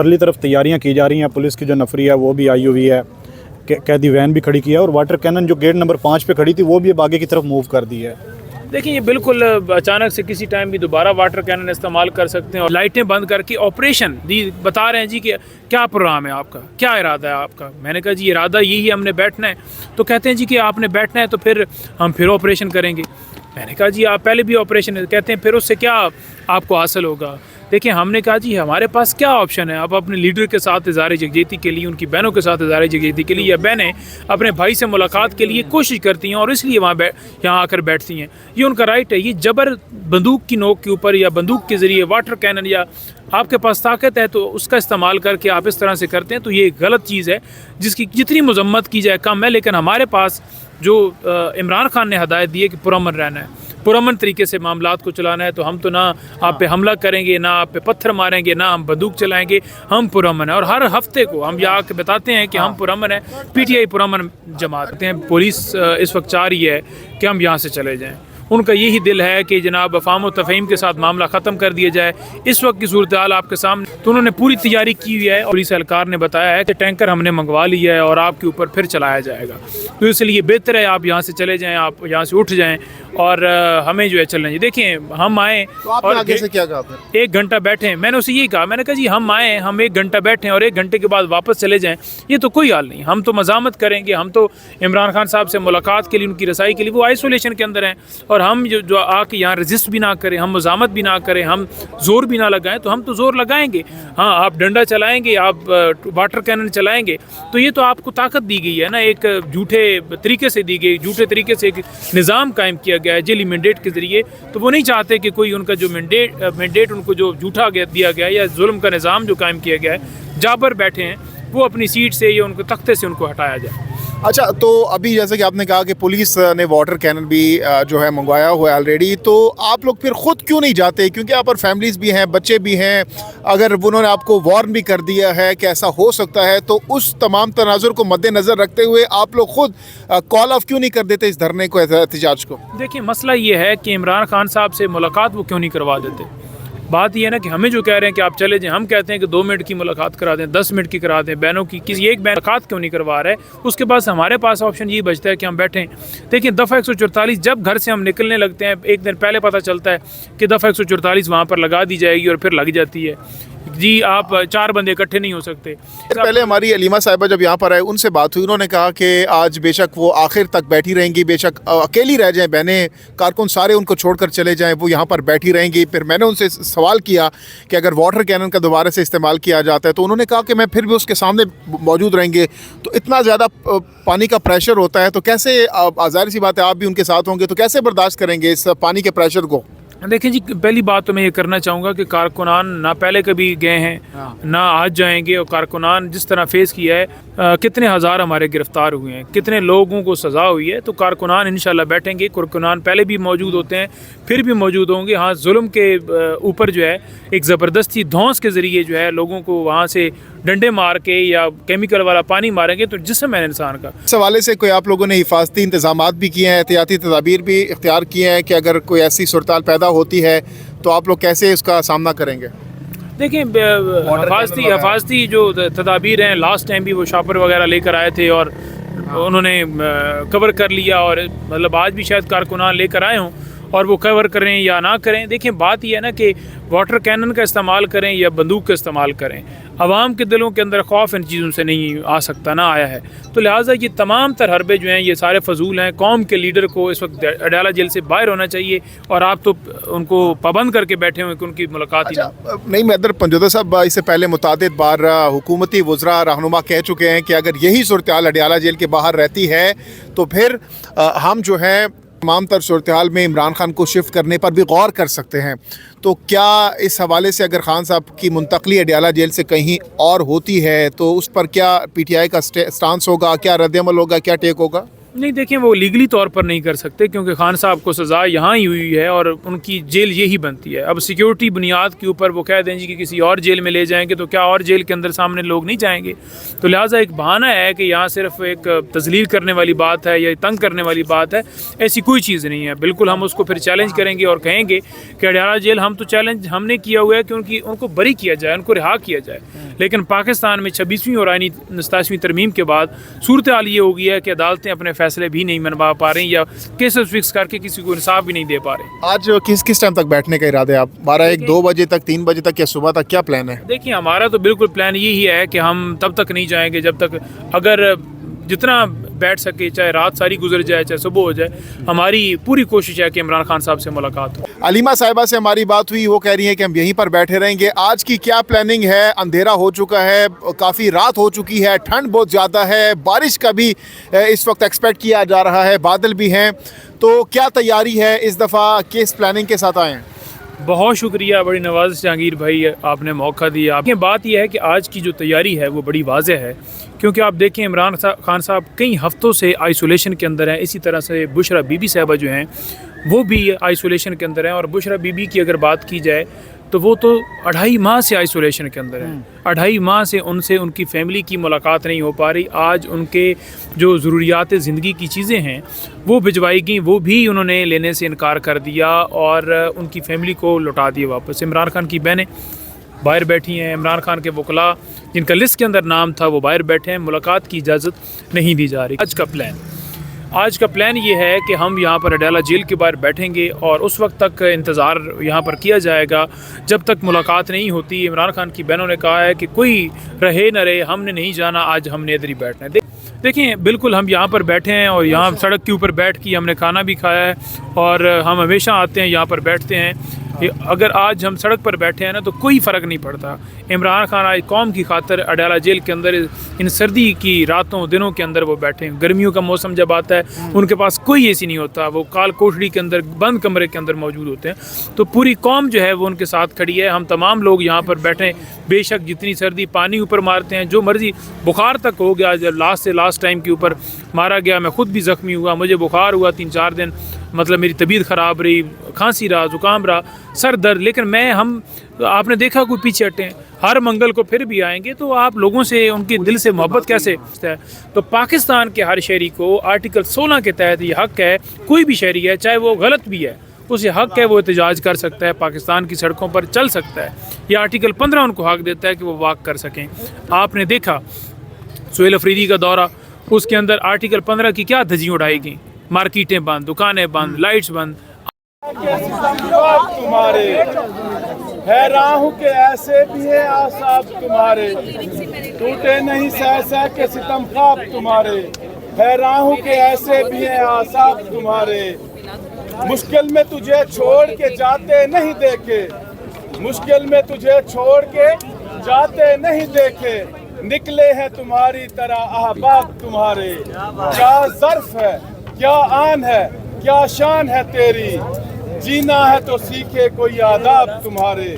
परली तरफ तैयारियां की जा रही हैं, पुलिस की जो नफरी है वो भी आई हुई है, कैदी वैन भी खड़ी की है और वाटर कैनन जो गेट नंबर 5 पे खड़ी थी वो भी अब आगे की तरफ मूव कर दी है। देखिए ये बिल्कुल अचानक से किसी टाइम भी दोबारा वाटर कैनन इस्तेमाल कर सकते हैं और लाइटें बंद करके ऑपरेशन दी बता रहे हैं जी कि क्या प्रोग्राम है आपका, क्या इरादा है आपका। मैंने कहा जी इरादा यही है, हमने बैठना है। तो कहते हैं जी कि आपने बैठना है तो फिर हम फिर ऑपरेशन करेंगे। मैंने कहा जी आप पहले भी ऑपरेशन, कहते हैं फिर उससे क्या आपको हासिल होगा। देखिए हमने कहा जी हमारे पास क्या ऑप्शन है। आप अपने लीडर के साथ इज़हार यकजहती के लिए, उनकी बहनों के साथ इज़हार यकजहती के लिए, या बहनें अपने भाई से मुलाकात के लिए कोशिश करती हैं और इसलिए यहाँ आकर बैठती हैं, ये उनका राइट है। ये जबर बंदूक की नोक के ऊपर या बंदूक के ज़रिए वाटर कैनन या आपके पास ताकत है तो उसका इस्तेमाल करके आप इस तरह से करते हैं तो ये गलत चीज़ है जिसकी जितनी मजम्मत की जाए कम है। लेकिन हमारे पास जो इमरान खान ने हदायत दी है कि पुरअमन रहना है, पुरअमन तरीके से मामलात को चलाना है, तो हम तो ना आप पे हमला करेंगे, ना आप पे पत्थर मारेंगे, ना हम बंदूक चलाएंगे, हम पुरअमन है। और हर हफ्ते को हम यहाँ के बताते हैं कि हम पुरअमन है, पीटीआई पुरअमन जमात हैं। पुलिस इस वक्त चाह रही है कि हम यहाँ से चले जाएँ। उनका यही दिल है कि जनाब अफ़ाम व तफ़हीम के साथ मामला ख़त्म कर दिया जाए। इस वक्त की सूरत हाल आपके सामने, तो उन्होंने पूरी तैयारी की हुई है। पुलिस एहलकार ने बताया है कि टैंकर हमने मंगवा लिया है और आपके ऊपर फिर चलाया जाएगा। तो इसलिए बेहतर है आप यहाँ से चले जाएँ, आप यहाँ से उठ जाएँ और हमें जो है चलना चाहिए। देखिए हम आए तो और आगे से क्या कहा फिर? 1 घंटा बैठे, मैंने उसे यही कहा, मैंने कहा जी हम आए, हम 1 घंटा बैठें और 1 घंटे के बाद वापस चले जाएँ, ये तो कोई हाल नहीं। हम तो मज़ामत करेंगे, हम तो इमरान खान साहब से मुलाकात के लिए, उनकी रसाई के लिए, वो आइसोलेशन के अंदर हैं और हम जो आके यहाँ रजिस्ट भी ना करें, हम मज़ामत भी ना करें, हम जोर भी ना लगाएं, तो हम तो जोर लगाएंगे। हाँ आप डंडा चलाएंगे, आप वाटर कैनन चलाएंगे, तो ये तो आपको ताकत दी गई है ना, एक झूठे तरीके से दी गई, झूठे तरीके से एक निज़ाम कायम किया गया है जेली मैंडेट के ज़रिए। तो वो नहीं चाहते कि कोई उनका जो मैंडेट उनको जो झूठा दिया गया है या जुल्म का निज़ाम जो कायम किया गया है, जाबर बैठे हैं, वो अपनी सीट से या उनको तख्ते से उनको हटाया जाए। अच्छा, तो अभी जैसे कि आपने कहा कि पुलिस ने वाटर कैनन भी जो है मंगवाया हुआ है ऑलरेडी, तो आप लोग फिर ख़ुद क्यों नहीं जाते? क्योंकि यहाँ पर फैमिलीज़ भी हैं, बच्चे भी हैं। अगर उन्होंने आपको वार्न भी कर दिया है कि ऐसा हो सकता है, तो उस तमाम तनाजुर को मद्देनज़र रखते हुए आप लोग ख़ुद कॉल ऑफ क्यों नहीं कर देते इस धरने को, एहतजाज को? देखिए मसला ये है कि इमरान खान साहब से मुलाकात वो क्यों नहीं करवा देते। बात यह है ना कि हमें जो कह रहे हैं कि आप चले जाएं, हम कहते हैं कि 2 मिनट की मुलाकात करा दें, 10 मिनट की करा दें, बहनों की किसी एक बहन मुलाकात क्यों नहीं करवा रहे। उसके बाद हमारे पास ऑप्शन ये बचता है कि हम बैठें। देखिए दफ़ा 144 जब घर से हम निकलने लगते हैं, 1 दिन पहले पता चलता है कि दफ़ा 144 वहाँ पर लगा दी जाएगी और फिर लग जाती है। जी आप 4 बंदे इकट्ठे नहीं हो सकते। पहले हमारी अलीमा साहिबा जब यहाँ पर आए उनसे बात हुई, उन्होंने कहा कि आज बेशक वो आखिर तक बैठी रहेंगी, बेशक अकेली रह जाएं, बहनें कारकुन सारे उनको छोड़कर चले जाएं, वो यहाँ पर बैठी रहेंगी। फिर मैंने उनसे सवाल किया कि अगर वाटर कैनन का दोबारा से इस्तेमाल किया जाता है, तो उन्होंने कहा कि मैं फिर भी उसके सामने मौजूद रहेंगे। तो इतना ज़्यादा पानी का प्रेशर होता है, तो कैसे, ज़ाहिर सी बात है आप भी उनके साथ होंगे, तो कैसे बर्दाश्त करेंगे इस पानी के प्रेशर को? देखिए जी पहली बात तो मैं ये करना चाहूँगा कि कारकुनान ना पहले कभी गए हैं ना आज जाएंगे, और कारकुनान जिस तरह फेस किया है, कितने हज़ार हमारे गिरफ़्तार हुए हैं, कितने लोगों को सज़ा हुई है, तो कारकुनान इंशाल्लाह बैठेंगे। कारकुनान पहले भी मौजूद होते हैं, फिर भी मौजूद होंगे। हाँ जुल्म के ऊपर जो है एक ज़बरदस्ती धौंस के ज़रिए जो है लोगों को वहाँ से डंडे मार के या केमिकल वाला पानी मारेंगे तो जिस्म है इंसान का। इस हवाले से कोई आप लोगों ने हिफाजती इंतजामात भी किए हैं, एहतियाती तदाबीर भी इख्तियार किए हैं कि अगर कोई ऐसी सूरत पैदा होती है तो आप लोग कैसे उसका सामना करेंगे? देखिए हिफाजती जो तदाबीर हैं, लास्ट टाइम भी वो शॉपर वगैरह लेकर आए थे और उन्होंने कवर कर लिया, और मतलब आज भी शायद कारकुनान लेकर आए हों और वो कवर करें या ना करें। देखिए बात यह है ना कि वाटर कैनन का इस्तेमाल करें या बंदूक का इस्तेमाल करें, आवाम के दिलों के अंदर खौफ इन चीज़ों से नहीं आ सकता, ना आया है। तो लिहाजा ये तमाम तर हरबे जो हैं ये सारे फजूल हैं। कौम के लीडर को इस वक्त अडाला जेल से बाहर होना चाहिए, और आप तो उनको पाबंद करके बैठे हुए कि उनकी मुलाकात ही ना। नहीं, मैदर पंजोदा साहब इससे पहले मुतादिद बार हुकूमती वज़रा रहनुमा कह चुके हैं कि अगर यही सूरत हाल अडाला जेल के बाहर रहती है तो फिर हम जो है तमाम तर सूरत हाल में इमरान खान को शिफ्ट करने पर भी गौर कर सकते हैं। तो क्या इस हवाले से अगर खान साहब की मुंतकली अडयाला जेल से कहीं और होती है तो उस पर क्या पीटीआई का स्टांस होगा, क्या रद्द अमल होगा, क्या टेक होगा? नहीं, देखिए वो लीगली तौर पर नहीं कर सकते क्योंकि खान साहब को सज़ा यहाँ ही हुई है और उनकी जेल यही बनती है। अब सिक्योरिटी बुनियाद के ऊपर वो कह दें जी कि किसी और जेल में ले जाएंगे तो क्या और जेल के अंदर सामने लोग नहीं जाएंगे? तो लिहाजा एक बहाना है कि यहाँ सिर्फ एक तजलील करने वाली बात है या तंग करने वाली बात है, ऐसी कोई चीज़ नहीं है। बिल्कुल हम उसको फिर चैलेंज करेंगे और कहेंगे कि अडयाला जेल हम तो चैलेंज हमने किया हुआ है कि उनको बरी किया जाए, उनको रिहा किया जाए। लेकिन पाकिस्तान में 26वीं और आईनी 87वीं तरमीम के बाद सूरत हाल ये हो गई है कि अदालतें अपने फैसले भी नहीं मनवा पा रही या केसेस फिक्स करके किसी को इंसाफ भी नहीं दे पा रहे। आज किस टाइम तक बैठने का इरादा है आप? 12, 1, 2 बजे तक, 3 बजे तक या सुबह तक, क्या प्लान है? देखिए हमारा तो बिल्कुल प्लान यही है कि हम तब तक नहीं जाएंगे जब तक, अगर जितना बैठ सके, चाहे रात सारी गुजर जाए चाहे सुबह हो जाए, हमारी पूरी कोशिश है कि इमरान खान साहब से मुलाकात हो। अलीमा साहिबा से हमारी बात हुई, वो कह रही हैं कि हम यहीं पर बैठे रहेंगे। आज की क्या प्लानिंग है? अंधेरा हो चुका है, काफ़ी रात हो चुकी है, ठंड बहुत ज़्यादा है, बारिश का भी इस वक्त एक्सपेक्ट किया जा रहा है, बादल भी हैं, तो क्या तैयारी है इस दफ़ा, किस प्लानिंग के साथ आए हैं? बहुत शुक्रिया, बड़ी नवाज़ जहांगीर भाई, आपने मौका दिया। आपकी बात यह है कि आज की जो तैयारी है वो बड़ी वाज़ेह है क्योंकि आप देखें इमरान खान साहब कई हफ्तों से आइसोलेशन के अंदर हैं। इसी तरह से बुशरा बीबी साहबा जो हैं वो भी आइसोलेशन के अंदर हैं और बुशरा बीबी की अगर बात की जाए तो वो तो 2.5 माह से आइसोलेशन के अंदर हैं। 2.5 माह से उनसे उनकी फ़ैमिली की मुलाकात नहीं हो पा रही। आज उनके जो ज़रूरियात ज़िंदगी की चीज़ें हैं वो भिजवाई गई, वो भी उन्होंने लेने से इनकार कर दिया और उनकी फ़ैमिली को लौटा दिया वापस। इमरान खान की बहनें बाहर बैठी हैं, इमरान खान के वकला जिनका लिस्ट के अंदर नाम था वो बाहर बैठे हैं, मुलाकात की इजाज़त नहीं दी जा रही। आज का प्लान ये है कि हम यहाँ पर अडयाला जेल के बाहर बैठेंगे और उस वक्त तक इंतज़ार यहाँ पर किया जाएगा जब तक मुलाकात नहीं होती। इमरान खान की बहनों ने कहा है कि कोई रहे न रहे, हमने नहीं जाना, आज हमने इधर ही बैठना है। देखिए बिल्कुल हम यहाँ पर बैठे हैं और यहाँ सड़क के ऊपर बैठ के हमने खाना भी खाया है और हम हमेशा आते हैं यहाँ पर बैठते हैं। अगर आज हम सड़क पर बैठे हैं ना तो कोई फ़र्क नहीं पड़ता। इमरान खान आज कौम की खातर अडयाला जेल के अंदर इन सर्दी की रातों दिनों के अंदर वो बैठे हैं। गर्मियों का मौसम जब आता है उनके पास कोई एसी नहीं होता, वो काल कोठड़ी के अंदर बंद कमरे के अंदर मौजूद होते हैं। तो पूरी कौम जो है वो उनके साथ खड़ी है। हम तमाम लोग यहाँ पर बैठे, बेशक जितनी सर्दी, पानी ऊपर मारते हैं, जो मर्ज़ी, बुखार तक हो गया जब लास्ट टाइम के ऊपर मारा गया। मैं ख़ुद भी ज़ख्मी हुआ, मुझे बुखार हुआ 3-4 दिन, मतलब मेरी तबीयत ख़राब रही, खांसी रहा, ज़ुकाम रहा, सर दर्द। लेकिन आपने देखा कोई पीछे हटे हैं, हर मंगल को फिर भी आएंगे। तो आप लोगों से उनके दिल से मोहब्बत कैसे है? तो पाकिस्तान के हर शहरी को आर्टिकल 16 के तहत ये हक़ है, कोई भी शहरी है चाहे वो गलत भी है, उसे हक़ है वो एहतजाज कर सकता है, पाकिस्तान की सड़कों पर चल सकता है। ये आर्टिकल 15 उनको हक़ देता है कि वो वॉक कर सकें। आपने देखा सुहेल अफरीदी का दौरा, उसके अंदर आर्टिकल 15 की क्या धज्जियाँ उड़ाई गई, मार्केटें बंद, दुकानें बंद, लाइट्स बंद। तुम्हारे हैरान हूँ कि ऐसे भी है आसाब तुम्हारे, टूटे नहीं सह सह के सितम ख्वाब तुम्हारे। हैरान हूँ कि ऐसे भी है आसाब तुम्हारे, मुश्किल में तुझे छोड़ के जाते नहीं देखे, मुश्किल में तुझे छोड़ के जाते नहीं देखे। निकले हैं तुम्हारी तरह अहबाब तुम्हारे, क्या ज़र्फ है, क्या आन है, क्या शान है तेरी, जीना है तो सीखे कोई आदाब तुम्हारे।